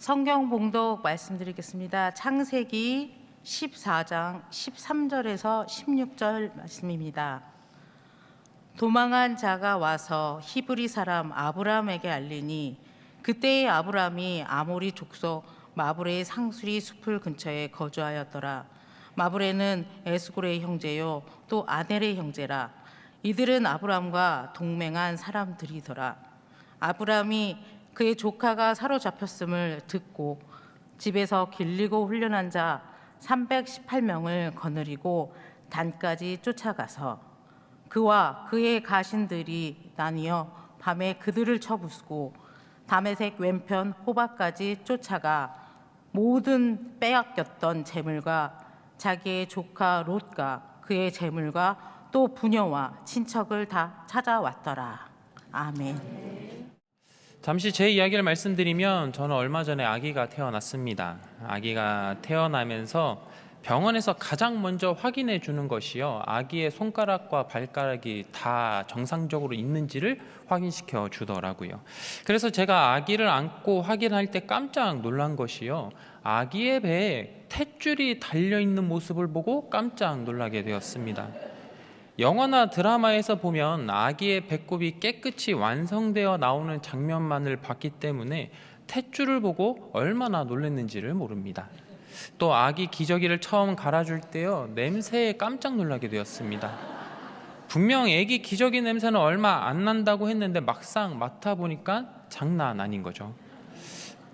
성경 봉독 말씀드리겠습니다. 창세기 14장 13절에서 16절 말씀입니다. 도망한 자가 와서 히브리 사람 아브람에게 알리니 그때의 아브람이 아모리 족속 마브레의 상수리 숲을 근처에 거주하였더라. 마브레는 에스골의 형제요 또 아넬의 형제라. 이들은 아브람과 동맹한 사람들이더라. 아브람이 그의 조카가 사로잡혔음을 듣고 집에서 길리고 훈련한 자 318명을 거느리고 단까지 쫓아가서 그와 그의 가신들이 나뉘어 밤에 그들을 쳐부수고 다메섹 왼편 호바까지 쫓아가 모든 빼앗겼던 재물과 자기의 조카 롯과 그의 재물과 또 부녀와 친척을 다 찾아왔더라. 아멘. 잠시 제 이야기를 말씀드리면 저는 얼마 전에 아기가 태어났습니다. 아기가 태어나면서 병원에서 가장 먼저 확인해 주는 것이요, 아기의 손가락과 발가락이 다 정상적으로 있는지를 확인시켜 주더라고요. 그래서 제가 아기를 안고 확인할 때 깜짝 놀란 것이요, 아기의 배에 탯줄이 달려있는 모습을 보고 깜짝 놀라게 되었습니다. 영화나 드라마에서 보면 아기의 배꼽이 깨끗이 완성되어 나오는 장면만을 봤기 때문에 탯줄을 보고 얼마나 놀랐는지를 모릅니다. 또 아기 기저귀를 처음 갈아줄 때요, 냄새에 깜짝 놀라게 되었습니다. 분명 아기 기저귀 냄새는 얼마 안 난다고 했는데 막상 맡아보니까 장난 아닌 거죠.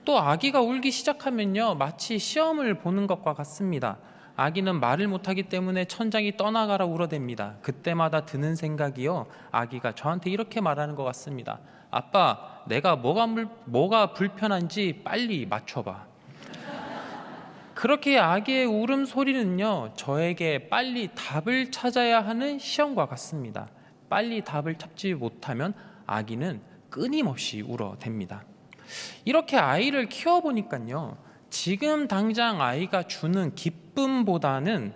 또 아기가 울기 시작하면요, 마치 시험을 보는 것과 같습니다. 아기는 말을 못하기 때문에 천장이 떠나가라 울어댑니다. 그때마다 드는 생각이요, 아기가 저한테 이렇게 말하는 것 같습니다. 아빠, 내가 뭐가 불편한지 빨리 맞춰봐. 그렇게 아기의 울음소리는요, 저에게 빨리 답을 찾아야 하는 시험과 같습니다. 빨리 답을 찾지 못하면 아기는 끊임없이 울어댑니다. 이렇게 아이를 키워보니까요, 지금 당장 아이가 주는 기쁨보다는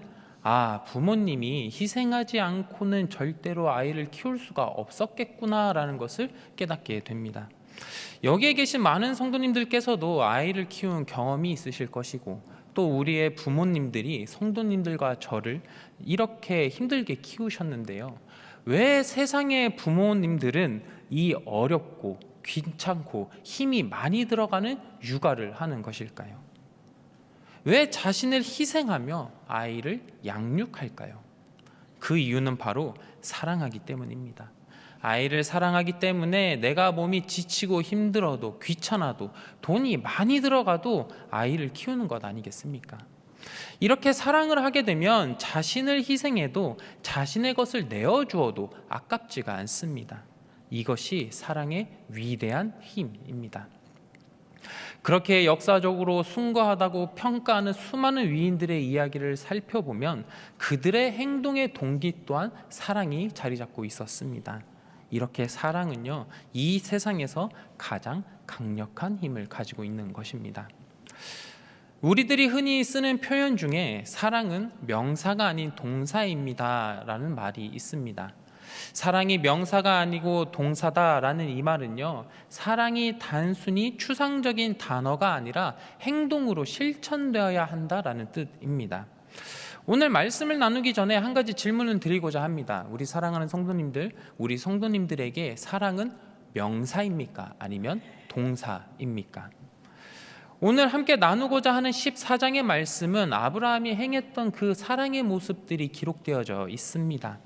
부모님이 희생하지 않고는 절대로 아이를 키울 수가 없었겠구나라는 것을 깨닫게 됩니다. 여기에 계신 많은 성도님들께서도 아이를 키운 경험이 있으실 것이고, 또 우리의 부모님들이 성도님들과 저를 이렇게 힘들게 키우셨는데요, 왜 세상의 부모님들은 이 어렵고 귀찮고 힘이 많이 들어가는 육아를 하는 것일까요? 왜 자신을 희생하며 아이를 양육할까요? 그 이유는 바로 사랑하기 때문입니다. 아이를 사랑하기 때문에 내가 몸이 지치고 힘들어도 귀찮아도 돈이 많이 들어가도 아이를 키우는 것 아니겠습니까? 이렇게 사랑을 하게 되면 자신을 희생해도 자신의 것을 내어주어도 아깝지가 않습니다. 이것이 사랑의 위대한 힘입니다. 그렇게 역사적으로 숭고하다고 평가하는 수많은 위인들의 이야기를 살펴보면 그들의 행동의 동기 또한 사랑이 자리 잡고 있었습니다. 이렇게 사랑은요, 이 세상에서 가장 강력한 힘을 가지고 있는 것입니다. 우리들이 흔히 쓰는 표현 중에 사랑은 명사가 아닌 동사입니다 라는 말이 있습니다. 사랑이 명사가 아니고 동사다라는 이 말은요, 사랑이 단순히 추상적인 단어가 아니라 행동으로 실천되어야 한다라는 뜻입니다. 오늘 말씀을 나누기 전에 한 가지 질문을 드리고자 합니다. 우리 사랑하는 성도님들, 우리 성도님들에게 사랑은 명사입니까? 아니면 동사입니까? 오늘 함께 나누고자 하는 14장의 말씀은 아브라함이 행했던 그 사랑의 모습들이 기록되어져 있습니다.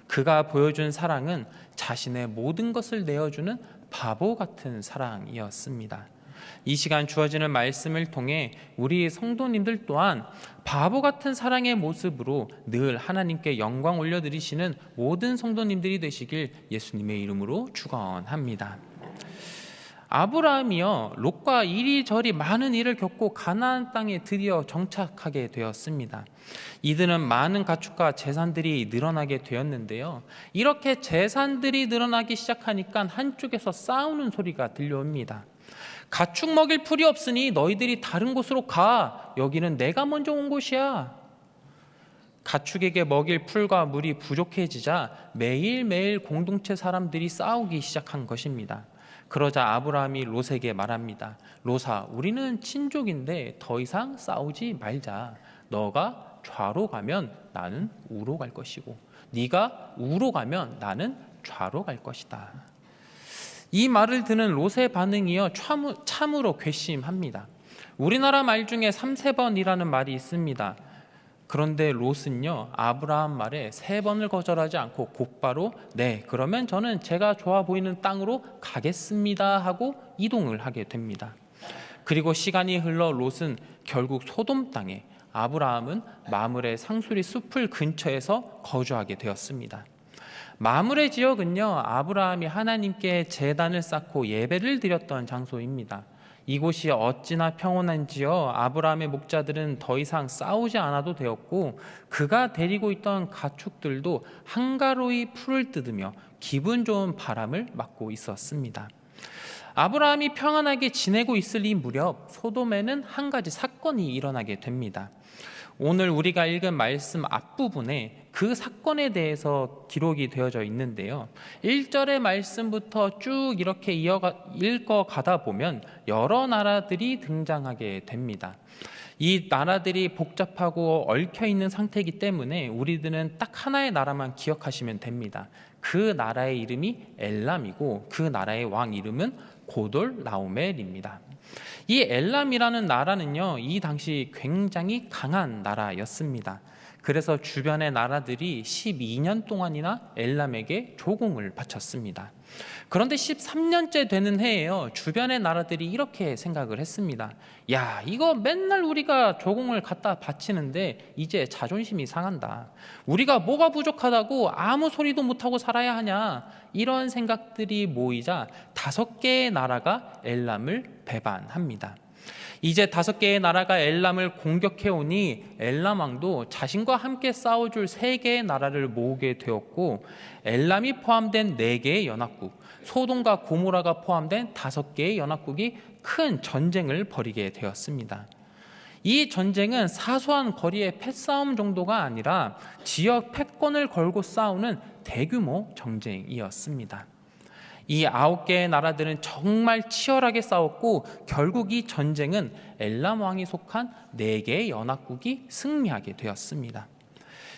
그가 보여준 사랑은 자신의 모든 것을 내어주는 바보 같은 사랑이었습니다. 이 시간 주어지는 말씀을 통해 우리 성도님들 또한 바보 같은 사랑의 모습으로 늘 하나님께 영광 올려드리시는 모든 성도님들이 되시길 예수님의 이름으로 축원합니다. 아브라함이요, 롯과 이리저리 많은 일을 겪고 가나안 땅에 드디어 정착하게 되었습니다. 이들은 많은 가축과 재산들이 늘어나게 되었는데요, 이렇게 재산들이 늘어나기 시작하니까 한쪽에서 싸우는 소리가 들려옵니다. 가축 먹일 풀이 없으니 너희들이 다른 곳으로 가. 여기는 내가 먼저 온 곳이야. 가축에게 먹일 풀과 물이 부족해지자 매일매일 공동체 사람들이 싸우기 시작한 것입니다. 그러자 아브라함이 롯에게 말합니다. 롯아, 우리는 친족인데 더 이상 싸우지 말자. 너가 좌로 가면 나는 우로 갈 것이고 네가 우로 가면 나는 좌로 갈 것이다. 이 말을 듣는 롯의 반응이요 참으로 괘씸합니다. 우리나라 말 중에 3세번이라는 말이 있습니다. 그런데 롯은요 아브라함 말에 3번을 거절하지 않고 곧바로 네, 그러면 저는 제가 좋아 보이는 땅으로 가겠습니다 하고 이동을 하게 됩니다. 그리고 시간이 흘러 롯은 결국 소돔 땅에, 아브라함은 마므레 상수리 숲을 근처에서 거주하게 되었습니다. 마므레 지역은요 아브라함이 하나님께 제단을 쌓고 예배를 드렸던 장소입니다. 이곳이 어찌나 평온한지요 아브라함의 목자들은 더 이상 싸우지 않아도 되었고 그가 데리고 있던 가축들도 한가로이 풀을 뜯으며 기분 좋은 바람을 맞고 있었습니다. 아브라함이 평안하게 지내고 있을 이 무렵 소돔에는 한 가지 사건이 일어나게 됩니다. 오늘 우리가 읽은 말씀 앞부분에 그 사건에 대해서 기록이 되어져 있는데요. 1절의 말씀부터 쭉 이렇게 읽어가다 보면 여러 나라들이 등장하게 됩니다. 이 나라들이 복잡하고 얽혀있는 상태이기 때문에 우리들은 딱 하나의 나라만 기억하시면 됩니다. 그 나라의 이름이 엘람이고 그 나라의 왕 이름은 고돌 라오멜입니다. 이 엘람이라는 나라는요 이 당시 굉장히 강한 나라였습니다. 그래서 주변의 나라들이 12년 동안이나 엘람에게 조공을 바쳤습니다. 그런데 13년째 되는 해에요 주변의 나라들이 이렇게 생각을 했습니다. 야, 이거 맨날 우리가 조공을 갖다 바치는데 이제 자존심이 상한다. 우리가 뭐가 부족하다고 아무 소리도 못하고 살아야 하냐. 이런 생각들이 모이자 5개의 나라가 엘람을 배반합니다. 이제 5개의 나라가 엘람을 공격해오니 엘람 왕도 자신과 함께 싸워줄 3개의 나라를 모으게 되었고 엘람이 포함된 4개의 연합국, 소돔과 고모라가 포함된 5개의 연합국이 큰 전쟁을 벌이게 되었습니다. 이 전쟁은 사소한 거리의 패싸움 정도가 아니라 지역 패권을 걸고 싸우는 대규모 전쟁이었습니다. 이 9개의 나라들은 정말 치열하게 싸웠고 결국 이 전쟁은 엘람 왕이 속한 4개의 연합국이 승리하게 되었습니다.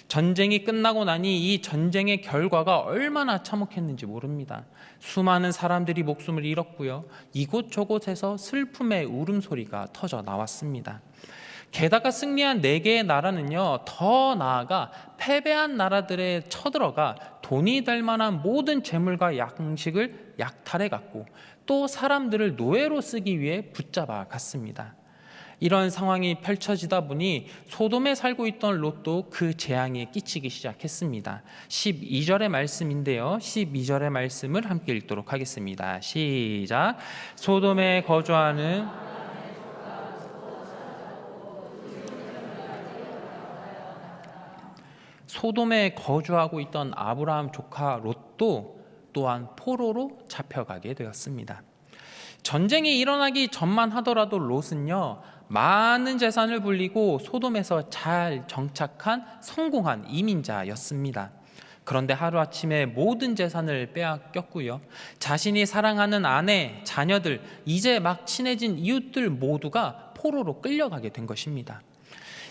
전쟁이 끝나고 나니 이 전쟁의 결과가 얼마나 참혹했는지 모릅니다. 수많은 사람들이 목숨을 잃었고요. 이곳저곳에서 슬픔의 울음소리가 터져 나왔습니다. 게다가 승리한 4개의 나라는요 더 나아가 패배한 나라들에 쳐들어가 돈이 될 만한 모든 재물과 양식을 약탈해 갔고 또 사람들을 노예로 쓰기 위해 붙잡아 갔습니다. 이런 상황이 펼쳐지다 보니 소돔에 살고 있던 롯도 그 재앙에 끼치기 시작했습니다. 12절의 말씀인데요 12절의 말씀을 함께 읽도록 하겠습니다. 시작. 소돔에 거주하는 소돔에 거주하고 있던 아브라함 조카 롯도 또한 포로로 잡혀가게 되었습니다. 전쟁이 일어나기 전만 하더라도 롯은요 많은 재산을 불리고 소돔에서 잘 정착한 성공한 이민자였습니다. 그런데 하루아침에 모든 재산을 빼앗겼고요. 자신이 사랑하는 아내, 자녀들, 이제 막 친해진 이웃들 모두가 포로로 끌려가게 된 것입니다.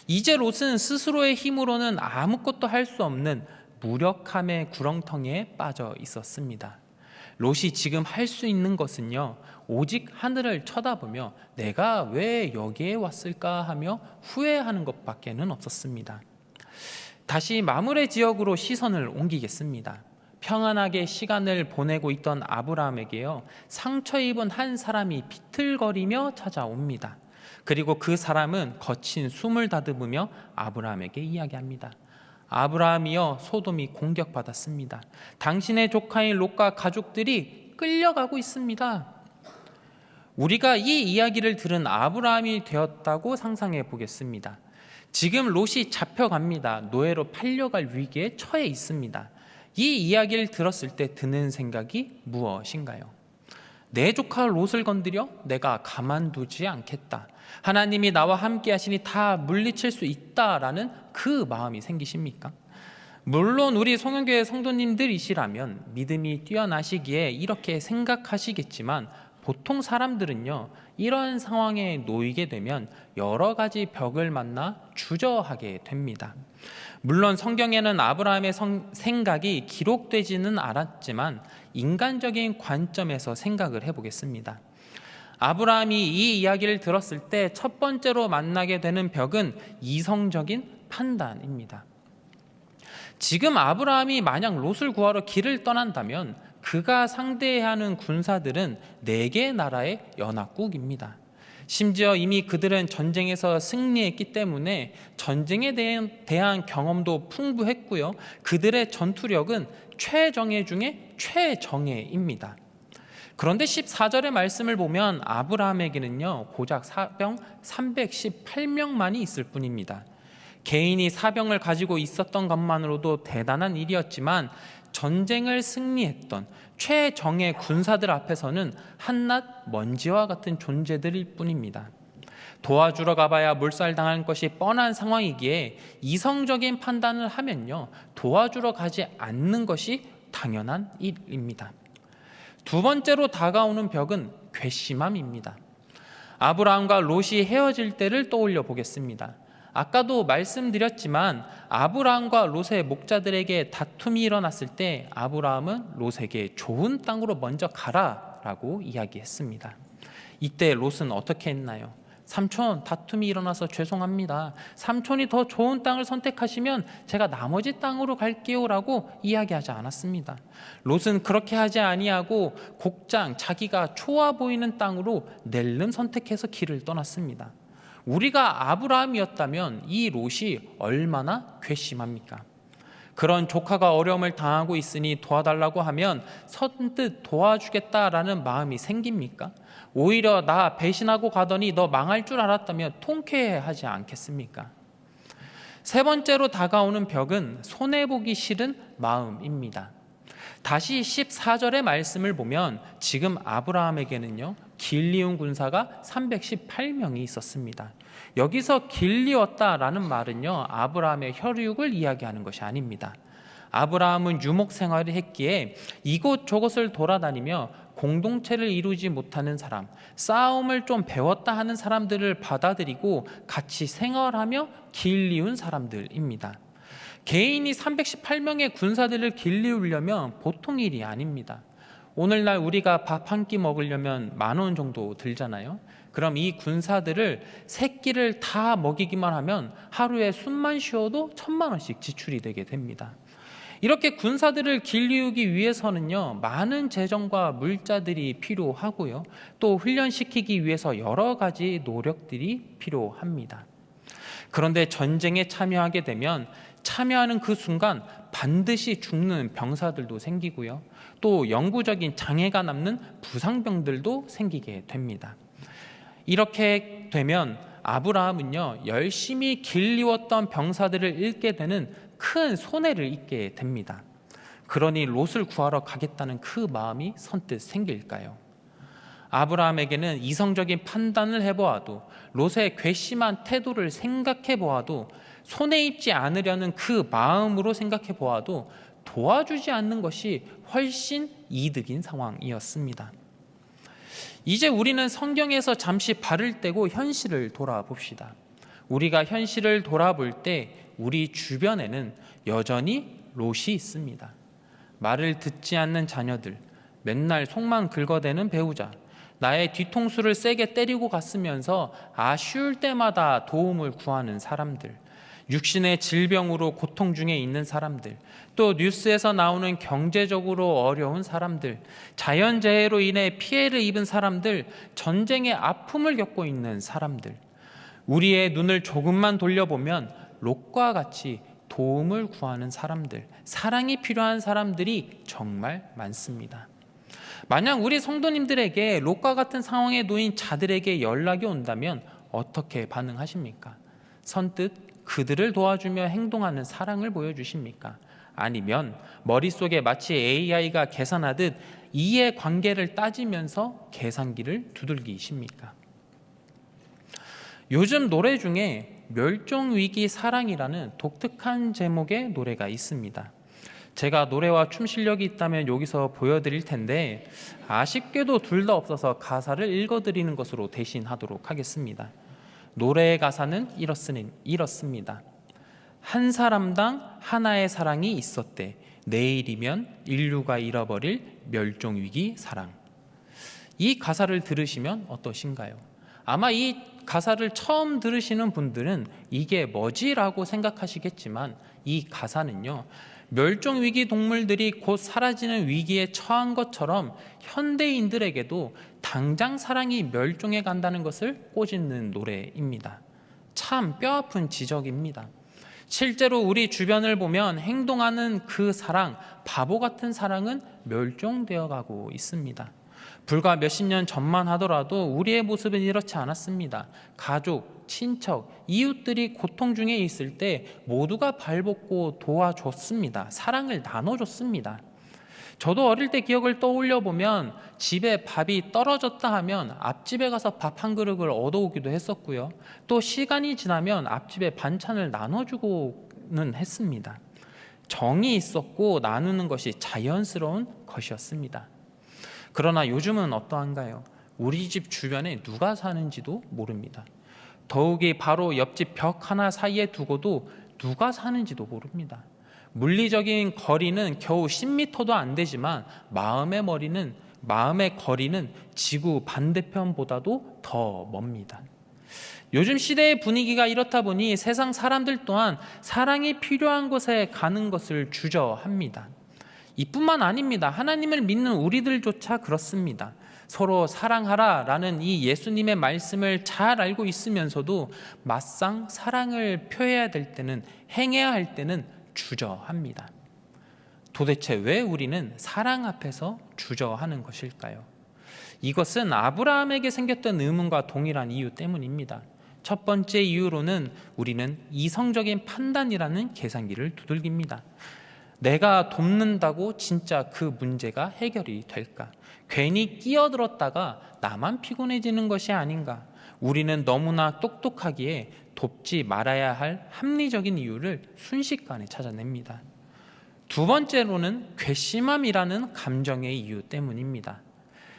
이제 롯은 스스로의 힘으로는 아무것도 할 수 없는 무력함의 구렁텅이에 빠져 있었습니다. 롯이 지금 할 수 있는 것은요 오직 하늘을 쳐다보며 내가 왜 여기에 왔을까 하며 후회하는 것밖에는 없었습니다. 다시 마므레 지역으로 시선을 옮기겠습니다. 평안하게 시간을 보내고 있던 아브라함에게요 상처 입은 한 사람이 비틀거리며 찾아옵니다. 그리고 그 사람은 거친 숨을 다듬으며 아브라함에게 이야기합니다. 아브라함이여, 소돔이 공격받았습니다. 당신의 조카인 롯과 가족들이 끌려가고 있습니다. 우리가 이 이야기를 들은 아브라함이 되었다고 상상해 보겠습니다. 지금 롯이 잡혀갑니다. 노예로 팔려갈 위기에 처해 있습니다. 이 이야기를 들었을 때 드는 생각이 무엇인가요? 내 조카 롯을 건드려 내가 가만두지 않겠다. 하나님이 나와 함께 하시니 다 물리칠 수 있다라는 그 마음이 생기십니까? 물론 우리 송영교회 성도님들이시라면 믿음이 뛰어나시기에 이렇게 생각하시겠지만 보통 사람들은요, 이런 상황에 놓이게 되면 여러 가지 벽을 만나 주저하게 됩니다. 물론 성경에는 아브라함의 생각이 기록되지는 않았지만 인간적인 관점에서 생각을 해보겠습니다. 아브라함이 이 이야기를 들었을 때 첫 번째로 만나게 되는 벽은 이성적인 판단입니다. 지금 아브라함이 만약 롯을 구하러 길을 떠난다면 그가 상대해야 하는 군사들은 4개 나라의 연합국입니다. 심지어 이미 그들은 전쟁에서 승리했기 때문에 전쟁에 대한 경험도 풍부했고요. 그들의 전투력은 최정예 중에 최정예입니다. 그런데 14절의 말씀을 보면 아브라함에게는요, 고작 사병 318명만이 있을 뿐입니다. 개인이 사병을 가지고 있었던 것만으로도 대단한 일이었지만 전쟁을 승리했던 최정예 군사들 앞에서는 한낱 먼지와 같은 존재들일 뿐입니다. 도와주러 가봐야 몰살당할 것이 뻔한 상황이기에 이성적인 판단을 하면요, 도와주러 가지 않는 것이 당연한 일입니다. 두 번째로 다가오는 벽은 괘씸함입니다. 아브라함과 롯이 헤어질 때를 떠올려 보겠습니다. 아까도 말씀드렸지만 아브라함과 롯의 목자들에게 다툼이 일어났을 때 아브라함은 롯에게 좋은 땅으로 먼저 가라라고 이야기했습니다. 이때 롯은 어떻게 했나요? 삼촌, 다툼이 일어나서 죄송합니다. 삼촌이 더 좋은 땅을 선택하시면 제가 나머지 땅으로 갈게요 라고 이야기하지 않았습니다. 롯은 그렇게 하지 아니하고 곡장, 자기가 좋아 보이는 땅으로 낼름 선택해서 길을 떠났습니다. 우리가 아브라함이었다면 이 롯이 얼마나 괘씸합니까? 그런 조카가 어려움을 당하고 있으니 도와달라고 하면 선뜻 도와주겠다라는 마음이 생깁니까? 오히려 나 배신하고 가더니 너 망할 줄 알았다며 통쾌해하지 않겠습니까? 세 번째로 다가오는 벽은 손해보기 싫은 마음입니다. 다시 14절의 말씀을 보면 지금 아브라함에게는요, 길리운 군사가 318명이 있었습니다. 여기서 길리웠다라는 말은요, 아브라함의 혈육을 이야기하는 것이 아닙니다. 아브라함은 유목 생활을 했기에 이곳저곳을 돌아다니며 공동체를 이루지 못하는 사람, 싸움을 좀 배웠다 하는 사람들을 받아들이고 같이 생활하며 길리운 사람들입니다. 개인이 318명의 군사들을 길리우려면 보통 일이 아닙니다. 오늘날 우리가 밥 한 끼 먹으려면 10,000원 정도 들잖아요. 그럼 이 군사들을 새끼를 다 먹이기만 하면 하루에 숨만 쉬어도 1,000,000원씩 지출이 되게 됩니다. 이렇게 군사들을 길리우기 위해서는요, 많은 재정과 물자들이 필요하고요, 또 훈련시키기 위해서 여러 가지 노력들이 필요합니다. 그런데 전쟁에 참여하게 되면 참여하는 그 순간 반드시 죽는 병사들도 생기고요, 또 영구적인 장애가 남는 부상병들도 생기게 됩니다. 이렇게 되면 아브라함은요, 열심히 길리웠던 병사들을 잃게 되는 큰 손해를 입게 됩니다. 그러니 롯을 구하러 가겠다는 그 마음이 선뜻 생길까요? 아브라함에게는 이성적인 판단을 해보아도, 롯의 괘씸한 태도를 생각해 보아도, 손해 입지 않으려는 그 마음으로 생각해 보아도 도와주지 않는 것이 훨씬 이득인 상황이었습니다. 이제 우리는 성경에서 잠시 발을 떼고 현실을 돌아봅시다. 우리가 현실을 돌아볼 때 우리 주변에는 여전히 롯이 있습니다. 말을 듣지 않는 자녀들, 맨날 속만 긁어대는 배우자, 나의 뒤통수를 세게 때리고 갔으면서 아쉬울 때마다 도움을 구하는 사람들, 육신의 질병으로 고통 중에 있는 사람들, 또 뉴스에서 나오는 경제적으로 어려운 사람들, 자연재해로 인해 피해를 입은 사람들, 전쟁의 아픔을 겪고 있는 사람들, 우리의 눈을 조금만 돌려보면 롯과 같이 도움을 구하는 사람들, 사랑이 필요한 사람들이 정말 많습니다. 만약 우리 성도님들에게 롯과 같은 상황에 놓인 자들에게 연락이 온다면 어떻게 반응하십니까? 선뜻 그들을 도와주며 행동하는 사랑을 보여주십니까? 아니면 머릿속에 마치 AI가 계산하듯 이해관계를 따지면서 계산기를 두들기십니까? 요즘 노래 중에 멸종위기 사랑이라는 독특한 제목의 노래가 있습니다. 제가 노래와 춤 실력이 있다면 여기서 보여드릴 텐데 아쉽게도 둘 다 없어서 가사를 읽어드리는 것으로 대신하도록 하겠습니다. 노래의 가사는 이렇습니다. 한 사람당 하나의 사랑이 있었대. 내일이면 인류가 잃어버릴 멸종위기 사랑. 이 가사를 들으시면 어떠신가요? 아마 이 가사를 처음 들으시는 분들은 이게 뭐지라고 생각하시겠지만 이 가사는요, 멸종위기 동물들이 곧 사라지는 위기에 처한 것처럼 현대인들에게도 당장 사랑이 멸종해 간다는 것을 꼬집는 노래입니다. 참 뼈아픈 지적입니다. 실제로 우리 주변을 보면 행동하는 그 사랑, 바보 같은 사랑은 멸종되어 가고 있습니다. 불과 몇십 년 전만 하더라도 우리의 모습은 이렇지 않았습니다. 가족, 친척, 이웃들이 고통 중에 있을 때 모두가 발벗고 도와줬습니다. 사랑을 나눠줬습니다. 저도 어릴 때 기억을 떠올려 보면 집에 밥이 떨어졌다 하면 앞집에 가서 밥 한 그릇을 얻어오기도 했었고요. 또 시간이 지나면 앞집에 반찬을 나눠주고는 했습니다. 정이 있었고 나누는 것이 자연스러운 것이었습니다. 그러나 요즘은 어떠한가요? 우리 집 주변에 누가 사는지도 모릅니다. 더욱이 바로 옆집 벽 하나 사이에 두고도 누가 사는지도 모릅니다. 물리적인 거리는 겨우 10m도 안 되지만 마음의 거리는 지구 반대편보다도 더 멉니다. 요즘 시대의 분위기가 이렇다 보니 세상 사람들 또한 사랑이 필요한 곳에 가는 것을 주저합니다. 이뿐만 아닙니다. 하나님을 믿는 우리들조차 그렇습니다. 서로 사랑하라라는 이 예수님의 말씀을 잘 알고 있으면서도 막상 사랑을 표해야 될 때는, 행해야 할 때는 주저합니다. 도대체 왜 우리는 사랑 앞에서 주저하는 것일까요? 이것은 아브라함에게 생겼던 의문과 동일한 이유 때문입니다. 첫 번째 이유로는 우리는 이성적인 판단이라는 계산기를 두들깁니다. 내가 돕는다고 진짜 그 문제가 해결이 될까? 괜히 끼어들었다가 나만 피곤해지는 것이 아닌가? 우리는 너무나 똑똑하기에 돕지 말아야 할 합리적인 이유를 순식간에 찾아냅니다. 두 번째로는 괘씸함이라는 감정의 이유 때문입니다.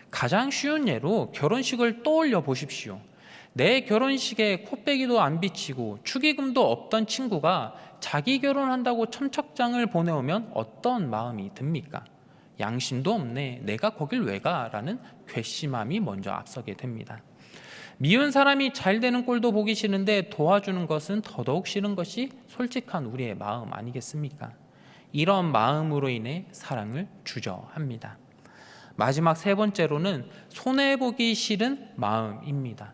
가장 쉬운 예로 결혼식을 떠올려 보십시오. 내 결혼식에 코빼기도 안 비치고 축의금도 없던 친구가 자기 결혼한다고 첨첩장을 보내오면 어떤 마음이 듭니까? 양심도 없네, 내가 거길 왜 가? 라는 괘씸함이 먼저 앞서게 됩니다. 미운 사람이 잘 되는 꼴도 보기 싫은데 도와주는 것은 더더욱 싫은 것이 솔직한 우리의 마음 아니겠습니까? 이런 마음으로 인해 사랑을 주저합니다. 마지막 세 번째로는 손해보기 싫은 마음입니다.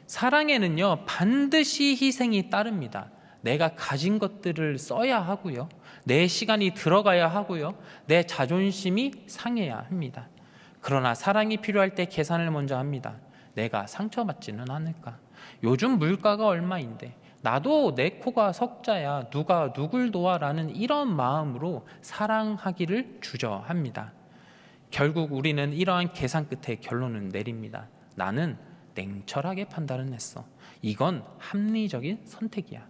사랑에는요, 반드시 희생이 따릅니다. 내가 가진 것들을 써야 하고요, 내 시간이 들어가야 하고요, 내 자존심이 상해야 합니다. 그러나 사랑이 필요할 때 계산을 먼저 합니다. 내가 상처받지는 않을까? 요즘 물가가 얼마인데 나도 내 코가 석자야, 누가 누굴 도와라는 이런 마음으로 사랑하기를 주저합니다. 결국 우리는 이러한 계산 끝에 결론을 내립니다. 나는 냉철하게 판단을 했어. 이건 합리적인 선택이야.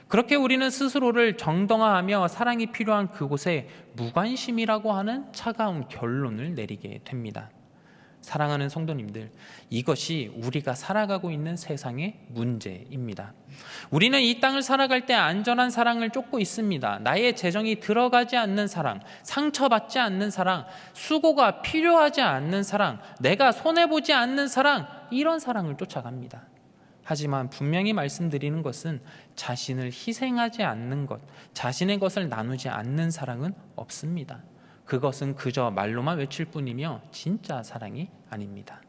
그렇게 우리는 스스로를 정당화하며 사랑이 필요한 그곳에 무관심이라고 하는 차가운 결론을 내리게 됩니다. 사랑하는 성도님들, 이것이 우리가 살아가고 있는 세상의 문제입니다. 우리는 이 땅을 살아갈 때 안전한 사랑을 쫓고 있습니다. 나의 재정이 들어가지 않는 사랑, 상처받지 않는 사랑, 수고가 필요하지 않는 사랑, 내가 손해보지 않는 사랑, 이런 사랑을 쫓아갑니다. 하지만 분명히 말씀드리는 것은 자신을 희생하지 않는 것, 자신의 것을 나누지 않는 사랑은 없습니다. 그것은 그저 말로만 외칠 뿐이며 진짜 사랑이 아닙니다.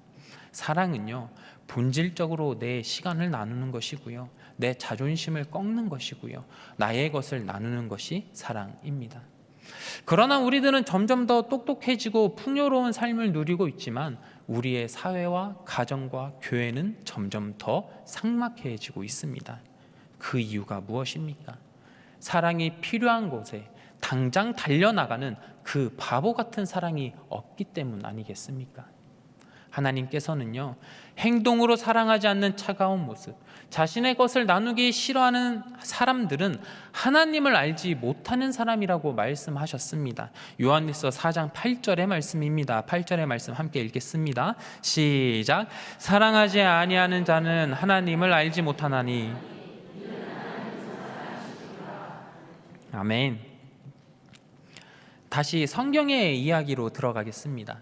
사랑은요, 본질적으로 내 시간을 나누는 것이고요, 내 자존심을 꺾는 것이고요, 나의 것을 나누는 것이 사랑입니다. 그러나 우리들은 점점 더 똑똑해지고 풍요로운 삶을 누리고 있지만 우리의 사회와 가정과 교회는 점점 더 삭막해지고 있습니다. 그 이유가 무엇입니까? 사랑이 필요한 곳에 당장 달려나가는 그 바보 같은 사랑이 없기 때문 아니겠습니까? 하나님께서는요, 행동으로 사랑하지 않는 차가운 모습, 자신의 것을 나누기 싫어하는 사람들은 하나님을 알지 못하는 사람이라고 말씀하셨습니다. 요한일서 4장 8절의 말씀입니다. 8절의 말씀 함께 읽겠습니다. 시작. 사랑하지 아니하는 자는 하나님을 알지 못하나니. 아멘. 다시 성경의 이야기로 들어가겠습니다.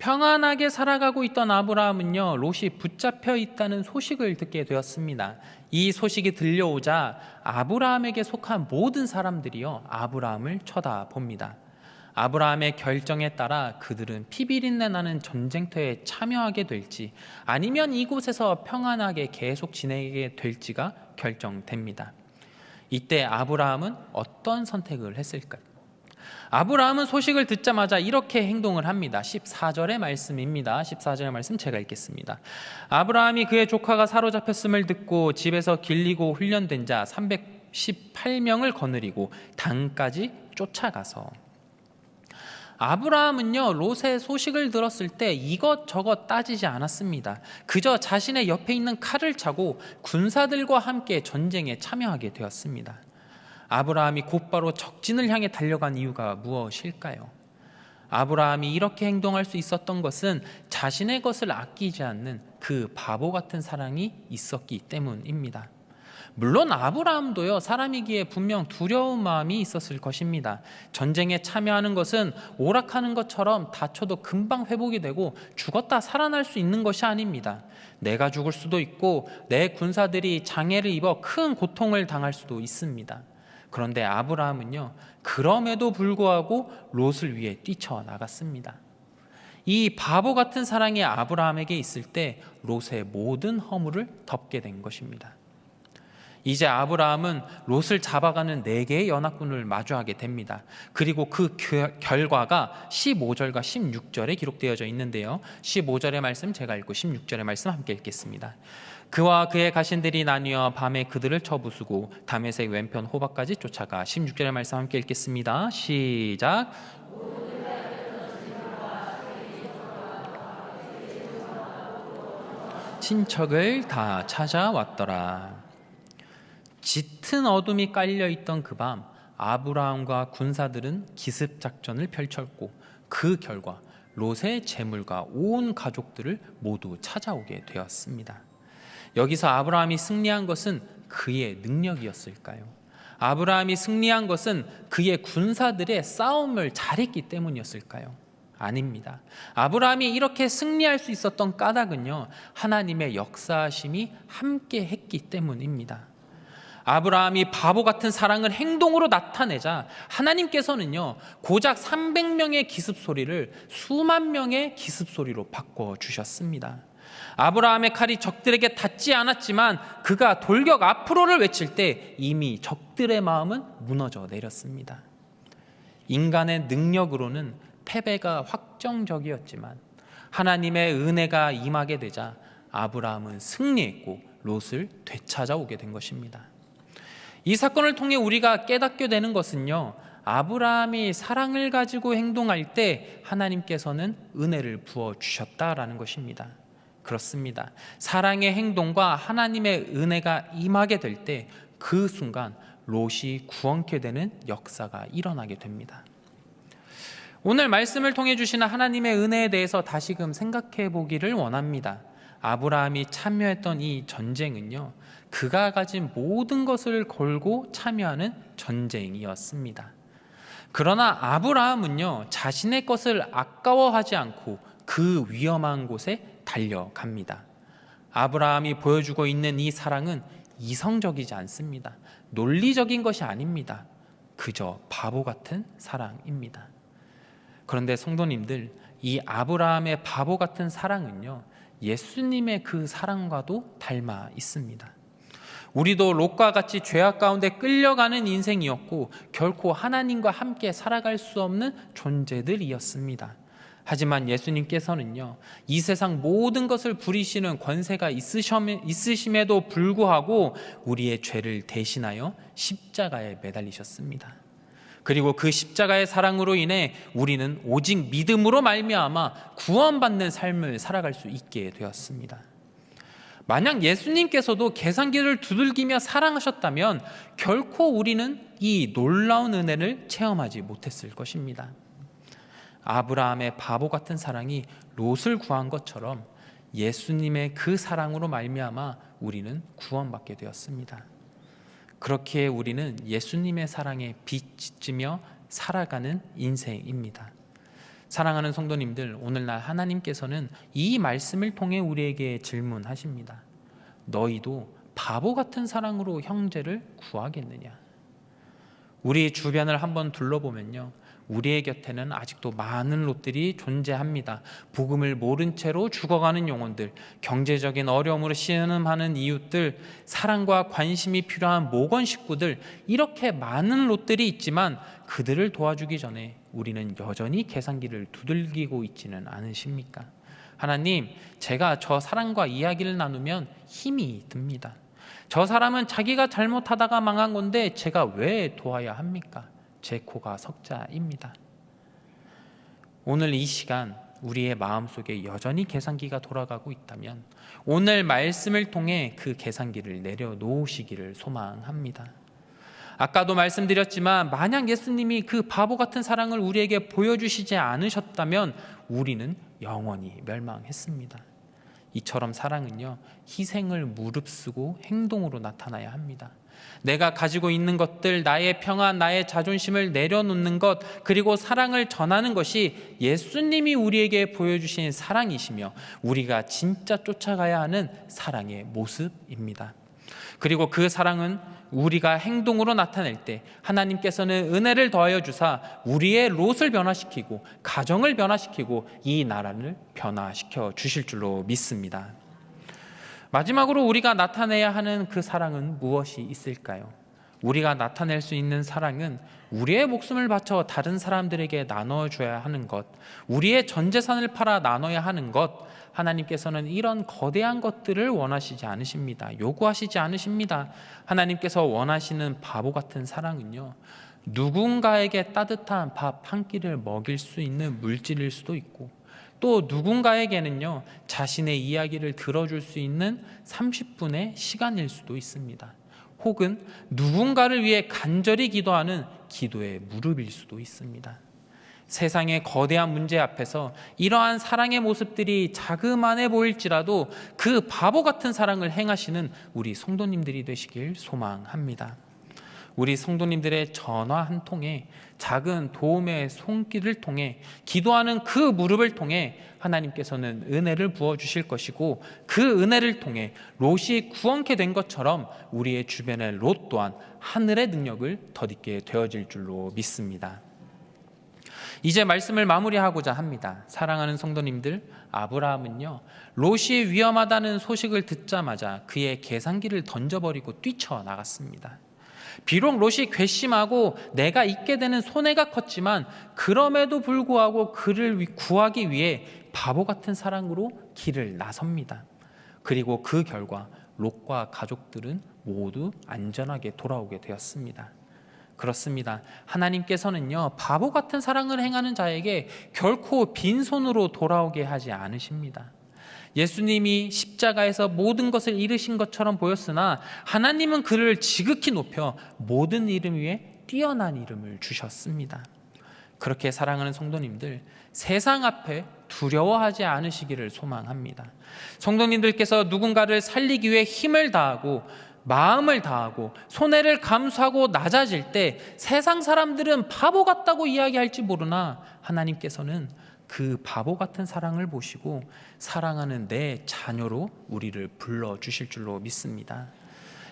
평안하게 살아가고 있던 아브라함은요, 롯이 붙잡혀 있다는 소식을 듣게 되었습니다. 이 소식이 들려오자 아브라함에게 속한 모든 사람들이요, 아브라함을 쳐다봅니다. 아브라함의 결정에 따라 그들은 피비린내 나는 전쟁터에 참여하게 될지, 아니면 이곳에서 평안하게 계속 지내게 될지가 결정됩니다. 이때 아브라함은 어떤 선택을 했을까요? 아브라함은 소식을 듣자마자 이렇게 행동을 합니다. 14절의 말씀입니다. 14절의 말씀 제가 읽겠습니다. 아브라함이 그의 조카가 사로잡혔음을 듣고 집에서 길리고 훈련된 자 318명을 거느리고 단까지 쫓아가서. 아브라함은요, 롯의 소식을 들었을 때 이것저것 따지지 않았습니다. 그저 자신의 옆에 있는 칼을 차고 군사들과 함께 전쟁에 참여하게 되었습니다. 아브라함이 곧바로 적진을 향해 달려간 이유가 무엇일까요? 아브라함이 이렇게 행동할 수 있었던 것은 자신의 것을 아끼지 않는 그 바보 같은 사랑이 있었기 때문입니다. 물론 아브라함도요, 사람이기에 분명 두려운 마음이 있었을 것입니다. 전쟁에 참여하는 것은 오락하는 것처럼 다쳐도 금방 회복이 되고 죽었다 살아날 수 있는 것이 아닙니다. 내가 죽을 수도 있고 내 군사들이 장애를 입어 큰 고통을 당할 수도 있습니다. 그런데 아브라함은요, 그럼에도 불구하고 롯을 위해 뛰쳐나갔습니다. 이 바보 같은 사랑이 아브라함에게 있을 때 롯의 모든 허물을 덮게 된 것입니다. 이제 아브라함은 롯을 잡아가는 4개의 연합군을 마주하게 됩니다. 그리고 그 결과가 15절과 16절에 기록되어져 있는데요, 15절의 말씀 제가 읽고 16절의 말씀 함께 읽겠습니다. 그와 그의 가신들이 나뉘어 밤에 그들을 쳐부수고 다메섹 왼편 호박까지 쫓아가. 16절의 말씀 함께 읽겠습니다. 시작. 친척을 다 찾아왔더라. 짙은 어둠이 깔려있던 그 밤, 아브라함과 군사들은 기습작전을 펼쳤고 그 결과 롯의 재물과 온 가족들을 모두 찾아오게 되었습니다. 여기서 아브라함이 승리한 것은 그의 능력이었을까요? 아브라함이 승리한 것은 그의 군사들의 싸움을 잘했기 때문이었을까요? 아닙니다. 아브라함이 이렇게 승리할 수 있었던 까닭은요, 하나님의 역사하심이 함께 했기 때문입니다. 아브라함이 바보 같은 사랑을 행동으로 나타내자 하나님께서는요, 고작 300명의 기습소리를 수만 명의 기습소리로 바꿔주셨습니다. 아브라함의 칼이 적들에게 닿지 않았지만 그가 돌격 앞으로를 외칠 때 이미 적들의 마음은 무너져 내렸습니다. 인간의 능력으로는 패배가 확정적이었지만 하나님의 은혜가 임하게 되자 아브라함은 승리했고 롯을 되찾아오게 된 것입니다. 이 사건을 통해 우리가 깨닫게 되는 것은요, 아브라함이 사랑을 가지고 행동할 때 하나님께서는 은혜를 부어주셨다라는 것입니다. 그렇습니다. 사랑의 행동과 하나님의 은혜가 임하게 될 때 그 순간 롯이 구원케 되는 역사가 일어나게 됩니다. 오늘 말씀을 통해 주시는 하나님의 은혜에 대해서 다시금 생각해 보기를 원합니다. 아브라함이 참여했던 이 전쟁은요, 그가 가진 모든 것을 걸고 참여하는 전쟁이었습니다. 그러나 아브라함은요, 자신의 것을 아까워하지 않고 그 위험한 곳에 달려갑니다. 아브라함이 보여주고 있는 이 사랑은 이성적이지 않습니다. 논리적인 것이 아닙니다. 그저 바보 같은 사랑입니다. 그런데 성도님들, 이 아브라함의 바보 같은 사랑은요, 예수님의 그 사랑과도 닮아 있습니다. 우리도 롯과 같이 죄악 가운데 끌려가는 인생이었고 결코 하나님과 함께 살아갈 수 없는 존재들이었습니다. 하지만 예수님께서는요, 이 세상 모든 것을 부리시는 권세가 있으심에도 불구하고 우리의 죄를 대신하여 십자가에 매달리셨습니다. 그리고 그 십자가의 사랑으로 인해 우리는 오직 믿음으로 말미암아 구원받는 삶을 살아갈 수 있게 되었습니다. 만약 예수님께서도 계산기를 두들기며 사랑하셨다면 결코 우리는 이 놀라운 은혜를 체험하지 못했을 것입니다. 아브라함의 바보 같은 사랑이 롯을 구한 것처럼 예수님의 그 사랑으로 말미암아 우리는 구원받게 되었습니다. 그렇기에 우리는 예수님의 사랑에 빚지며 살아가는 인생입니다. 사랑하는 성도님들, 오늘날 하나님께서는 이 말씀을 통해 우리에게 질문하십니다. 너희도 바보 같은 사랑으로 형제를 구하겠느냐? 우리 주변을 한번 둘러보면요, 우리의 곁에는 아직도 많은 롯들이 존재합니다. 복음을 모른 채로 죽어가는 영혼들, 경제적인 어려움으로 신음하는 이웃들, 사랑과 관심이 필요한 모건 식구들, 이렇게 많은 롯들이 있지만 그들을 도와주기 전에 우리는 여전히 계산기를 두들기고 있지는 않으십니까? 하나님, 제가 저 사람과 이야기를 나누면 힘이 듭니다. 저 사람은 자기가 잘못하다가 망한 건데 제가 왜 도와야 합니까? 제 코가 석자입니다. 오늘 이 시간 우리의 마음속에 여전히 계산기가 돌아가고 있다면 오늘 말씀을 통해 그 계산기를 내려놓으시기를 소망합니다. 아까도 말씀드렸지만 만약 예수님이 그 바보 같은 사랑을 우리에게 보여주시지 않으셨다면 우리는 영원히 멸망했습니다. 이처럼 사랑은요, 희생을 무릅쓰고 행동으로 나타나야 합니다. 내가 가지고 있는 것들, 나의 평안, 나의 자존심을 내려놓는 것, 그리고 사랑을 전하는 것이 예수님이 우리에게 보여주신 사랑이시며 우리가 진짜 쫓아가야 하는 사랑의 모습입니다. 그리고 그 사랑은 우리가 행동으로 나타낼 때 하나님께서는 은혜를 더하여 주사 우리의 롯을 변화시키고 가정을 변화시키고 이 나라를 변화시켜 주실 줄로 믿습니다. 마지막으로 우리가 나타내야 하는 그 사랑은 무엇이 있을까요? 우리가 나타낼 수 있는 사랑은 우리의 목숨을 바쳐 다른 사람들에게 나눠줘야 하는 것, 우리의 전 재산을 팔아 나눠야 하는 것, 하나님께서는 이런 거대한 것들을 원하시지 않으십니다. 요구하시지 않으십니다. 하나님께서 원하시는 바보 같은 사랑은요, 누군가에게 따뜻한 밥 한 끼를 먹일 수 있는 물질일 수도 있고, 또 누군가에게는요, 자신의 이야기를 들어줄 수 있는 30분의 시간일 수도 있습니다. 혹은 누군가를 위해 간절히 기도하는 기도의 무릎일 수도 있습니다. 세상의 거대한 문제 앞에서 이러한 사랑의 모습들이 자그만해 보일지라도 그 바보 같은 사랑을 행하시는 우리 성도님들이 되시길 소망합니다. 우리 성도님들의 전화 한 통에, 작은 도움의 손길을 통해, 기도하는 그 무릎을 통해 하나님께서는 은혜를 부어주실 것이고, 그 은혜를 통해 롯이 구원케 된 것처럼 우리의 주변의 롯 또한 하늘의 능력을 덧입게 되어질 줄로 믿습니다. 이제 말씀을 마무리하고자 합니다. 사랑하는 성도님들, 아브라함은요, 롯이 위험하다는 소식을 듣자마자 그의 계산기를 던져버리고 뛰쳐나갔습니다. 비록 롯이 괘씸하고 내가 잊게 되는 손해가 컸지만 그럼에도 불구하고 그를 구하기 위해 바보 같은 사랑으로 길을 나섭니다. 그리고 그 결과 롯과 가족들은 모두 안전하게 돌아오게 되었습니다. 그렇습니다. 하나님께서는요, 바보 같은 사랑을 행하는 자에게 결코 빈손으로 돌아오게 하지 않으십니다. 예수님이 십자가에서 모든 것을 이루신 것처럼 보였으나 하나님은 그를 지극히 높여 모든 이름 위에 뛰어난 이름을 주셨습니다. 그렇게 사랑하는 성도님들, 세상 앞에 두려워하지 않으시기를 소망합니다. 성도님들께서 누군가를 살리기 위해 힘을 다하고 마음을 다하고 손해를 감수하고 낮아질 때 세상 사람들은 바보 같다고 이야기할지 모르나 하나님께서는 그 바보 같은 사랑을 보시고 사랑하는 내 자녀로 우리를 불러주실 줄로 믿습니다.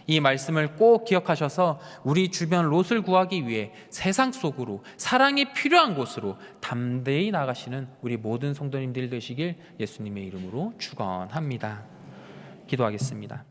이 말씀을 꼭 기억하셔서 우리 주변 롯을 구하기 위해 세상 속으로, 사랑이 필요한 곳으로 담대히 나가시는 우리 모든 성도님들 되시길 예수님의 이름으로 축원합니다. 기도하겠습니다.